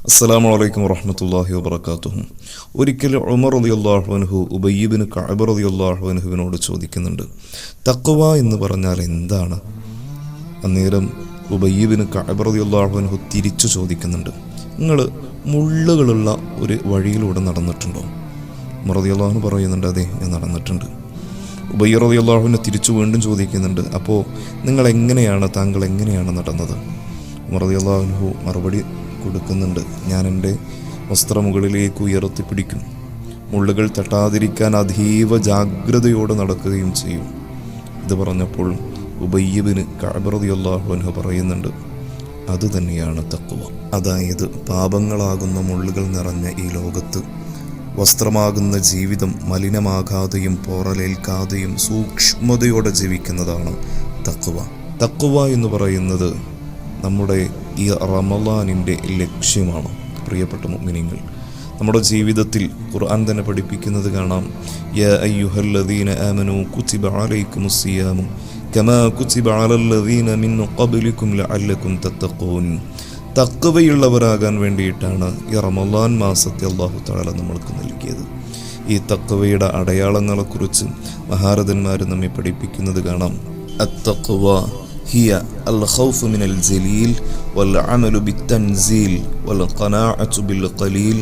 അസ്സലാമു അലൈക്കും വറഹ്മത്തുള്ളാഹി വബറകാതുഹു. ഒരിക്കൽ ഉമർ റളിയല്ലാഹു അൻഹു ഉബയ്യ് ഇബ്നു കഅബ് റളിയല്ലാഹു അൻഹുവിനോട് ചോദിക്കുന്നുണ്ട്, തഖ്വ എന്ന് പറഞ്ഞാൽ എന്താണ്? അന്നേരം ഉബയ്യ് ഇബ്നു കഅബ് റളിയല്ലാഹു അൻഹു തിരിച്ചു ചോദിക്കുന്നുണ്ട്, നിങ്ങൾ മുള്ളുകളുള്ള ഒരു വഴിയിലൂടെ നടന്നിട്ടുണ്ടോ? ഉമർ റളിയല്ലാഹു അൻഹു പറയുന്നുണ്ട്, അതെ, ഞാൻ നടന്നിട്ടുണ്ട്. ഉബയ്യ് റളിയല്ലാഹു അൻഹു തിരിച്ചു വീണ്ടും ചോദിക്കുന്നുണ്ട്, അപ്പോൾ താങ്കൾ എങ്ങനെയാണ് നടന്നത്? ഉമർ റളിയല്ലാഹു അൻഹു മറുപടി കൊടുക്കുന്നുണ്ട്, ഞാൻ എൻ്റെ വസ്ത്രമുകളിലേക്ക് ഉയർത്തിപ്പിടിക്കും, മുള്ളുകൾ തട്ടാതിരിക്കാൻ അതീവ ജാഗ്രതയോടെ നടക്കുകയും ചെയ്യും. ഇത് പറഞ്ഞപ്പോൾ ഉബയ്യ് ഇബ്നു കഅബ് റളിയല്ലാഹു അൻഹു പറയുന്നുണ്ട്, അതുതന്നെയാണ് തഖ്വ. അതായത് പാപങ്ങളാകുന്ന മുള്ളുകൾ നിറഞ്ഞ ഈ ലോകത്ത് വസ്ത്രമാകുന്ന ജീവിതം മലിനമാകാതെയും പോറലേൽക്കാതെയും സൂക്ഷ്മതയോടെ ജീവിക്കുന്നതാണ് തഖ്വ. തഖ്വ എന്ന് പറയുന്നത് നമ്മുടെ ഈ റമളാനിൻ്റെ ലക്ഷ്യമാണ്. പ്രിയപ്പെട്ട മുഅ്മിനീങ്ങൾ, നമ്മുടെ ജീവിതത്തിൽ ഖുർആൻ തന്നെ പഠിപ്പിക്കുന്നത് കാണാം, യാ അയ്യുഹല്ലദീന ആമനൂ കുതിബ അലൈക്കുമുസ് സിയാമു കമാ കുതിബ അലല്ലദീന മിൻ ഖബ്ലിക്കും ലഅല്ലക്കും തത്തഖൂൻ. തഖ്വയുള്ളവരാകാൻ വേണ്ടിയിട്ടാണ് ഈ റമളാൻ മാസത്തെ അല്ലാഹു തആല നമ്മൾക്ക് നൽകിയത്. ഈ തഖ്വയുടെ അടയാളങ്ങളെക്കുറിച്ച് മഹാരഥന്മാർ നമ്മെ പഠിപ്പിക്കുന്നത് കാണാം. അത്തഖ്വ هي الخوف من الجليل والعمل بالتنزيل والقناعة بالقليل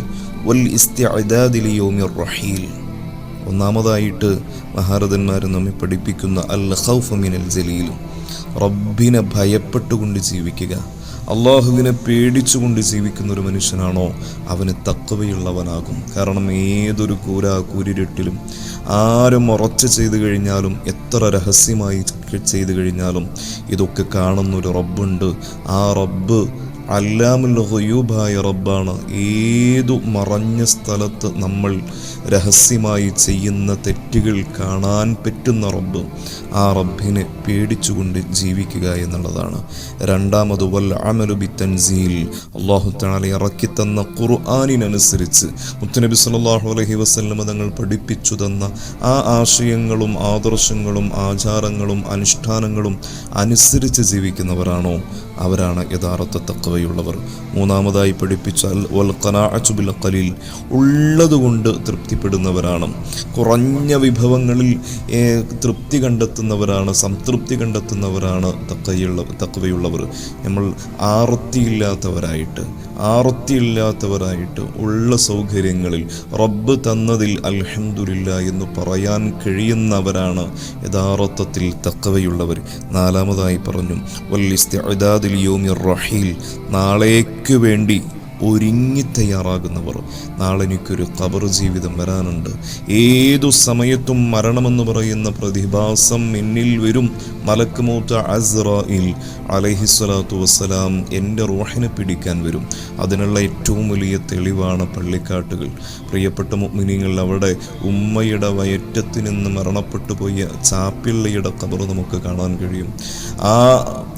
والاستعداد ليوم الرحيل. ഒന്നാമതായിട്ട് മഹാരഥന്മാർ നമ്മെ പഠിപ്പിക്കുന്ന അൽ ഖൗഫ് മിനൽ ജലീൽ, റബ്ബിനെ ഭയപ്പെട്ടുകൊണ്ട് ജീവിക്കുക. അള്ളാഹുവിനെ പേടിച്ചുകൊണ്ട് ജീവിക്കുന്ന ഒരു മനുഷ്യനാണോ അവന് തഖ്വയുള്ളവനാകും. കാരണം ഏതൊരു കൂരിരുട്ടിലും ആരും ഉറച്ച് ചെയ്തു കഴിഞ്ഞാലും, എത്ര രഹസ്യമായി ചെയ്തു കഴിഞ്ഞാലും ഇതൊക്കെ കാണുന്നൊരു റബ്ബുണ്ട്. ആ റബ്ബ് അല്ലാമുൽ ഗുയൂബായ റബ്ബാണ്. ഏതു മറഞ്ഞ സ്ഥലത്ത് നമ്മൾ രഹസ്യമായി ചെയ്യുന്ന തെറ്റുകൾ കാണാൻ പറ്റുന്ന റബ്ബ്, ആ റബ്ബിനെ പേടിച്ചുകൊണ്ട് ജീവിക്കുക എന്നുള്ളതാണ്. രണ്ടാമത് വൽ അമലു ബിത്തൻസീൽ, അല്ലാഹു തആല ഇറക്കി തന്ന ഖുർആനിനനുസരിച്ച് മുത്തുനബി സല്ലല്ലാഹു അലൈഹി വസല്ലം തങ്ങൾ പഠിപ്പിച്ചു തന്ന ആ ആശയങ്ങളും ആദർശങ്ങളും ആചാരങ്ങളും അനുഷ്ഠാനങ്ങളും അനുസരിച്ച് ജീവിക്കുന്നവരാണോ അവരാണ് യഥാർത്ഥ തഖ്വയുള്ളവർ. മൂന്നാമതായി പഠിപ്പിച്ചാൽ വൽ ഖനാഅതു ബിൽ ഖലീൽ, ഉള്ളതുകൊണ്ട് തൃപ്തിപ്പെടുന്നവരാണ്. കുറഞ്ഞ വിഭവങ്ങളിൽ തൃപ്തി കണ്ടെത്തുന്നവരാണ്, സംതൃപ്തി കണ്ടെത്തുന്നവരാണ് തഖ്വയുള്ളവർ. നമ്മൾ ആർത്തിയില്ലാത്തവരായിട്ട് ഉള്ള സൗകര്യങ്ങളിൽ റബ്ബ് തന്നതിൽ അൽഹംദുലില്ലാ എന്ന് പറയാൻ കഴിയുന്നവരാണ് യഥാർത്ഥത്തിൽ തഖ്വയുള്ളവർ. നാലാമതായി പറഞ്ഞു വൽ ഇസ്തിഅദാദ് ലിയൗമിർ റഹീൽ, നാളേക്ക് വേണ്ടി ഒരുങ്ങി തയ്യാറാകുന്നവർ. നാളെ എനിക്കൊരു ഖബർ ജീവിതം വരാനുണ്ട്, ഏതു സമയത്തും മരണമെന്ന് പറയുന്ന പ്രതിഭാസം എന്നിൽ വരും. മലക്ക് മൗത്ത് അസ്റായിൽ അലൈഹിസ്സലാത്തു വസ്സലാം എൻ്റെ റൂഹിനെ പിടിക്കാൻ വരും. അതിനുള്ള ഏറ്റവും വലിയ തെളിവാണ് പള്ളിക്കാട്ടുകൾ. പ്രിയപ്പെട്ട മുഅ്മിനീങ്ങൾ, അവിടെ ഉമ്മയുടെ വയറ്റത്തിൽ നിന്ന് മരണപ്പെട്ടു പോയ ചാപ്പിള്ളയുടെ ഖബർ നമുക്ക് കാണാൻ കഴിയും. ആ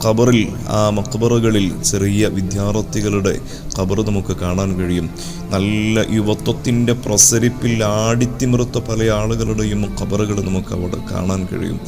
ഖബറിൽ, ആ മഖ്ബറുകളിൽ ചെറിയ വിദ്യാർത്ഥികളുടെ ഖബർ നമുക്ക് കാണാൻ കഴിയും. നല്ല യുവത്വത്തിൻ്റെ പ്രസരിപ്പിൽ ആടിത്തിമിർത്ത പല ആളുകളുടെയും ഖബറുകൾ നമുക്ക് അവിടെ കാണാൻ കഴിയും.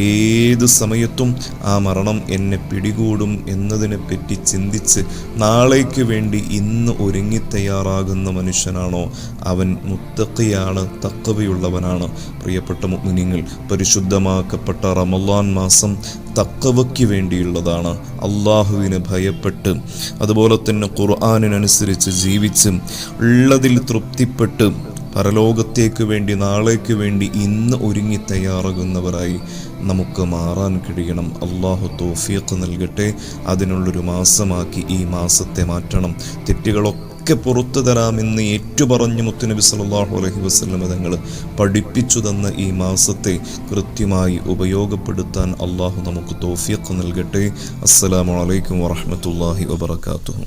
ഏത് സമയത്തും ആ മരണം എന്നെ പിടികൂടും എന്നതിനെപ്പറ്റി ചിന്തിച്ച് നാളേക്ക് വേണ്ടി ഇന്ന് ഒരുങ്ങി തയ്യാറാകുന്ന മനുഷ്യനാണോ അവൻ മുത്തഖിയാണ്, തഖ്വയുള്ളവനാണ്. പ്രിയപ്പെട്ട മുഅ്മിനീങ്ങൾ, പരിശുദ്ധമാക്കപ്പെട്ട റമളാൻ മാസം തഖ്വയ്ക്ക് വേണ്ടിയുള്ളതാണ്. അള്ളാഹുവിനെ ഭയപ്പെട്ട് അതുപോലെ തന്നെ ഖുർആനിനനുസരിച്ച് ജീവിച്ച് ഉള്ളതിൽ തൃപ്തിപ്പെട്ട് പരലോകത്തേക്ക് വേണ്ടി, നാളേക്ക് വേണ്ടി ഇന്ന് ഒരുങ്ങി തയ്യാറാകുന്നവരായി നമുക്ക് മാറാൻ കഴിയണം. അള്ളാഹു തൗഫീഖ് നൽകട്ടെ. അതിനുള്ളൊരു മാസമാക്കി ഈ മാസത്തെ മാറ്റണം. തെറ്റുകളൊക്കെ പുറത്തു തരാമെന്ന് ഏറ്റുപറഞ്ഞ് മുത്തുനബി സല്ലല്ലാഹു അലൈഹി വസല്ലം തങ്ങൾ പഠിപ്പിച്ചു തന്ന ഈ മാസത്തെ കൃത്യമായി ഉപയോഗപ്പെടുത്താൻ അള്ളാഹു നമുക്ക് തൗഫീഖ് നൽകട്ടെ. അസ്സലാമു അലൈക്കും വറഹ്മത്തുള്ളാഹി വബറകാതുഹു.